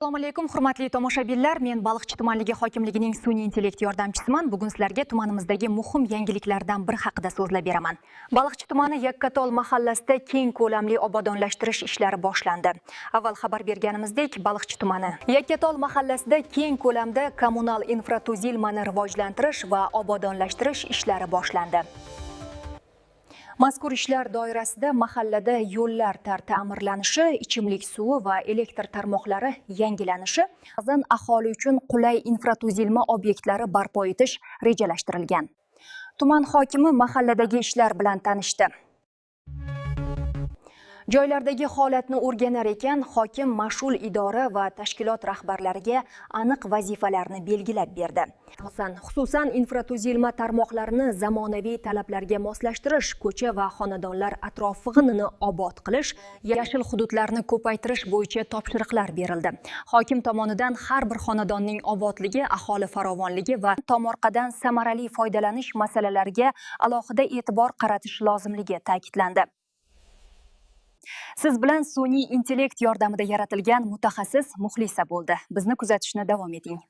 Assalomu alaykum, hurmatli tomoshabinlar. Men Baliqchi tumanligi hokimligining sun'iy intellekt yordamchisiman. Bugun sizlarga tumanimizdagi muhim yangiliklardan biri haqida so'zlab beraman. Baliqchi tumani Yakkatol mahallasida keng ko'lamli obodonlashtirish ishlari boshlandi. Avval xabar berganimizdek, Baliqchi tumani Yakkatol mahallasida keng ko'lamda kommunal infratuzilmani rivojlantirish va obodonlashtirish ishlari boshlandi. Mazkur ishlar doirasida mahallada yo'llar ta'mirlanishi, ichimlik suvi va elektr tarmoqlari yangilanishi, ba'zan aholi uchun qulay infratuzilma obyektlari barpo etish rejalashtirilgan. Tuman hokimi mahalladagi ishlar bilan tanishdi. Joylardagi holatni o'rganar ekan, hokim mas'ul idora va tashkilot rahbarlariga aniq vazifalarni belgilab berdi. Xususan, infratuzilma tarmoqlarini zamonaviy talablarga moslashtirish, ko'cha va xonadonlar atrofini obod qilish, yashil hududlarni ko'paytirish bo'yicha topshiriqlar berildi. Hokim tomonidan har bir xonadonning obodligi, aholi farovonligi va tomorqadan samarali foydalanish masalalariga alohida e'tibor qaratish lozimligi ta'kidlandi. Siz bilan sun'iy intellekt yordamida yaratilgan mutaxassis Muxlisa bo'ldi. Bizni kuzatishni davom eting.